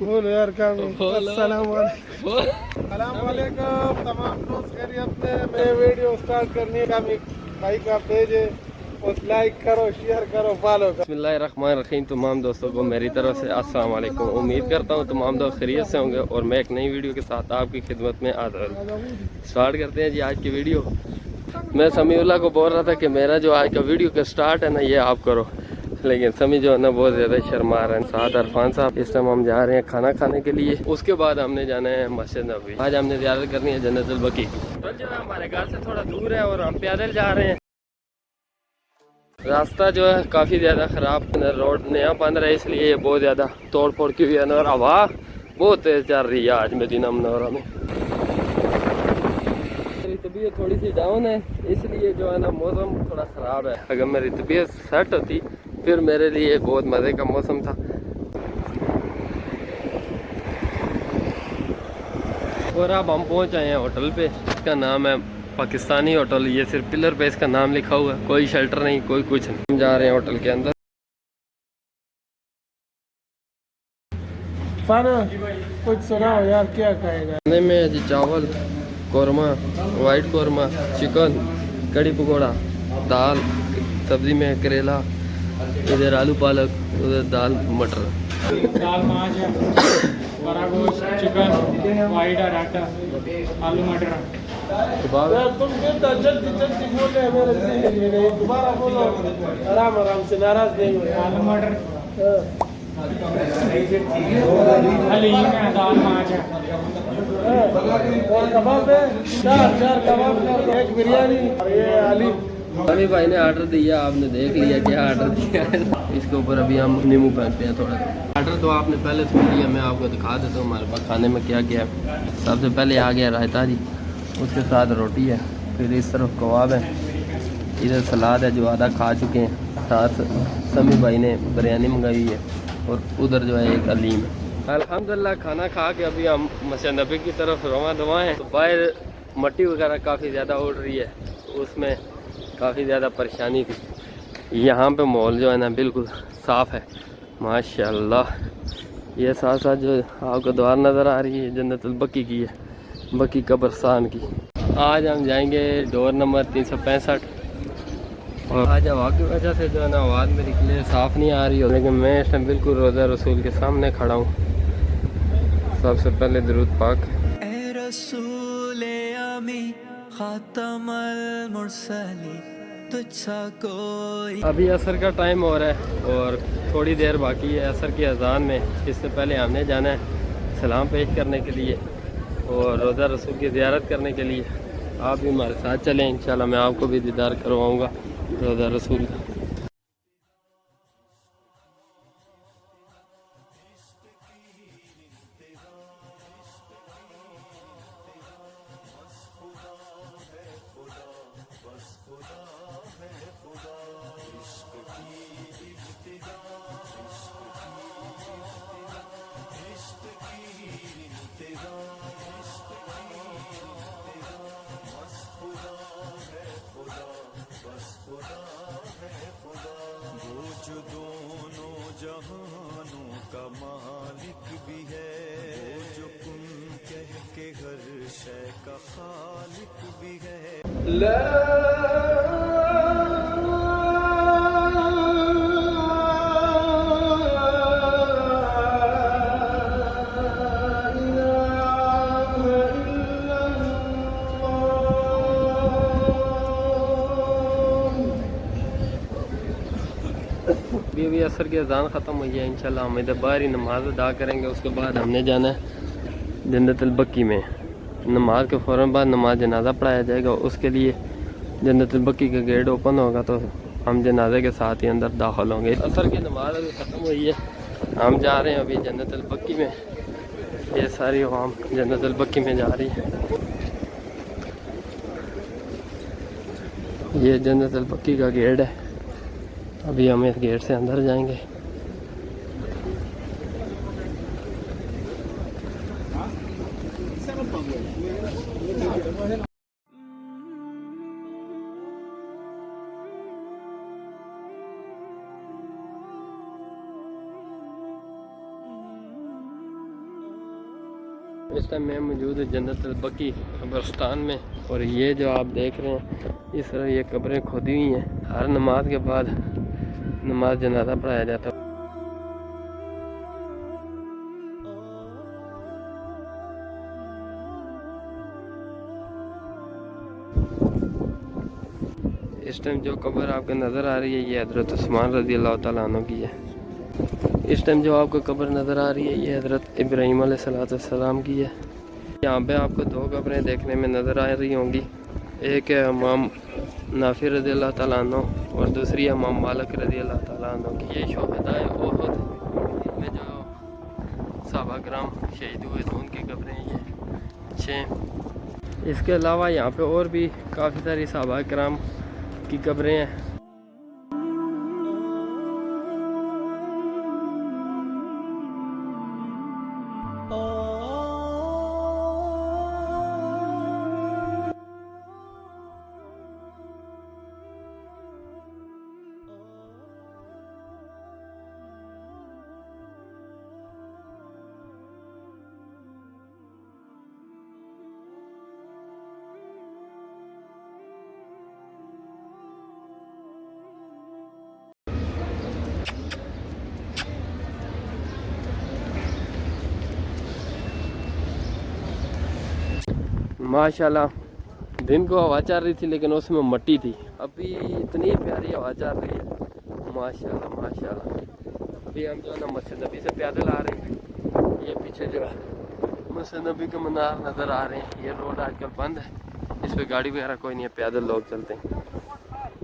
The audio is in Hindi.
बोलो यार काम बोलो। अस्सलाम वालेकुम तमाम दोस्त खैरियत में। मैं वीडियो स्टार्ट करने का भाई का पेज है, उस लाइक करो, शेयर करो, फॉलो करो। बिस्मिल्लाहिर्रहमानिर्रहीम। तमाम दोस्तों को मेरी तरफ से अस्सलाम वालेकुम। उम्मीद करता हूँ तमाम दोस्त खैरियत से होंगे और मैं एक नई वीडियो के साथ आपकी खिदमत में हाज़िर हूँ। स्टार्ट करते हैं जी आज की वीडियो। मैं समीउल्लाह को बोल रहा था कि मेरा जो आज का वीडियो का स्टार्ट है ना ये आप करो, लेकिन समी जो है ना बहुत ज़्यादा शर्मा रहे हैं। साथ अरफान साहब, इस टाइम हम जा रहे हैं खाना खाने के लिए। उसके बाद हमने जाना है मस्जिद नबवी। आज हमने ज़ियारत करनी है जन्नतुल बकी की। कल जो है हमारे घर से थोड़ा दूर है और हम पैदल जा रहे हैं। रास्ता जो है काफ़ी ज़्यादा ख़राब, रोड नया बन रहा है इसलिए ये बहुत ज़्यादा तोड़ फोड़ की हुई है और हवा बहुत तेज़ चल रही है आज मदीना मुनव्वरा में। मेरी तबीयत थोड़ी सी डाउन है इसलिए जो है ना मौसम थोड़ा ख़राब है। अगर मेरी तबीयत सेट होती फिर मेरे लिए बहुत मज़े का मौसम था। और अब हम पहुंच आए हैं होटल पे। इसका नाम है पाकिस्तानी होटल। ये सिर्फ पिलर पे इसका नाम लिखा हुआ है, कोई शेल्टर नहीं, कोई कुछ नहीं। हम जा रहे हैं होटल के अंदर। खाना कुछ सुनाओ यार, क्या खाएगा? खाने में जी चावल, कौरमा, वाइट कौरमा, चिकन, कड़ी पकौड़ा, दाल, सब्जी में करेला, इधर आलू पालक, उधर दाल मटर, दाल माछ है, बड़ा गोश्त, चिकन, वाइट आटा, आलू मटर। कबाब। यार तुम कितना जल्दी जल्दी बोल रहे हैं, मेरे जहन में नहीं। दोबारा बोलो, आराम आराम से, नाराज नहीं हो। आलू मटर, हाँ। हलीम है, दाल माछ है। और कबाब है, चार कबाब कर, एक बिरयानी और ये आली। अभी भाई ने ऑर्डर दिया, आपने देख लिया क्या ऑर्डर दिया है। इसके ऊपर अभी हम नींबू फेंकते हैं थोड़ा। ऑर्डर तो आपने पहले सुन लिया, मैं आपको दिखा देता हूँ हमारे पास खाने में क्या क्या है। सबसे पहले आ गया रायता जी, उसके साथ रोटी है, फिर इस तरफ कबाब है, इधर सलाद है जो आधा खा चुके हैं, साथ समी भाई ने बिरयानी मंगाई है और उधर जो है एक अलीम है। अल्हम्दुलिल्लाह खाना खा के अभी हम मस्जिद नबी की तरफ रवां दवा हैं। तो बाहर मट्टी वगैरह काफ़ी ज़्यादा उड़ रही है, तो उसमें काफ़ी ज़्यादा परेशानी थी। यहाँ पे माहौल जो है ना बिल्कुल साफ़ है माशाल्लाह। ये साथ साथ जो आपको द्वार नज़र आ रही है जन्नतुल बकी की है, बकी कब्रस्तान की। आज हम जाएंगे डोर नंबर 365 और आज हवा की वजह से जो है ना आवाज़ मेरी क्लियर साफ़ नहीं आ रही हो, लेकिन मैं इस टाइम बिल्कुल रोज़ा रसूल के सामने खड़ा हूँ। सबसे पहले दरूद पाक। ए रसूल आमी खातमुल मुरसली तुझसा कोई। अभी असर का टाइम हो रहा है और थोड़ी देर बाकी है असर की अजान में। इससे पहले हमने जाना है सलाम पेश करने के लिए और रोज़ा रसूल की ज़ियारत करने के लिए। आप भी हमारे साथ चलें, इंशाल्लाह मैं आपको भी दीदार करवाऊँगा रोज़ा रसूल का। जो दोनों जहानों का मालिक भी है, वो जो कुन कह के हर शय का खालिक भी है। अभी असर की अजान ख़त्म हुई है, इंशाल्लाह हम इधर बाहर ही नमाज अदा करेंगे। उसके बाद हमने जाना है जन्नतुल बकी में। नमाज के फ़ौरन बाद नमाज जनाजा पढ़ाया जाएगा। उसके लिए जन्नतुल बकी का गेट ओपन होगा तो हम जनाजे के साथ ही अंदर दाखिल होंगे। असर की नमाज अभी ख़त्म हुई है, हम जा रहे हैं अभी जन्नतुल बकी में। ये सारी आवाम जन्नतुल बकी में जा रही है। ये जन्नतुल बकी का गेट है, अभी हम इस गेट से अंदर जाएंगे। इस टाइम मैं मौजूद है जन्नत अल बकी कब्रिस्तान में, और ये जो आप देख रहे हैं इस तरह ये कब्रें खोदी हुई हैं। हर नमाज के बाद नमाज जनाजा पढ़ाया जाता है। इस टाइम जो कब्र आपको नज़र आ रही है ये हज़रत उस्मान रज़ी अल्लाह तआला अन्हु की है। इस टाइम जो आपको कब्र नज़र आ रही है ये हज़रत इब्राहीम अलैहिस्सलाम की है। यहाँ पे आपको दो कब्रें देखने में नज़र आ रही होंगी, एक है इमाम नाफी रज़ी अल्लाह तआला अन्हु और दूसरी है इमाम मालिक रज़ी अल्लाह तआला अन्हु की। ये शुहदाए उहद में जो सहाबा किराम शहीद हुए थे उनकी कब्रें ये 6। इसके अलावा यहाँ पे और भी काफ़ी सारी सहाबा किराम की कब्रें हैं। माशाल्लाह दिन को हवा चल रही थी लेकिन उसमें मट्टी थी। अभी इतनी प्यारी हवा चल रही है माशाल्लाह माशाल्लाह। अभी हम जो है ना मस्जिद नबी से पैदल आ रहे हैं। ये पीछे जो है मस्जिद नबी के मीनार नज़र आ रहे हैं। ये रोड आजकल बंद है, इस पर गाड़ी वगैरह कोई नहीं है, पैदल लोग चलते हैं।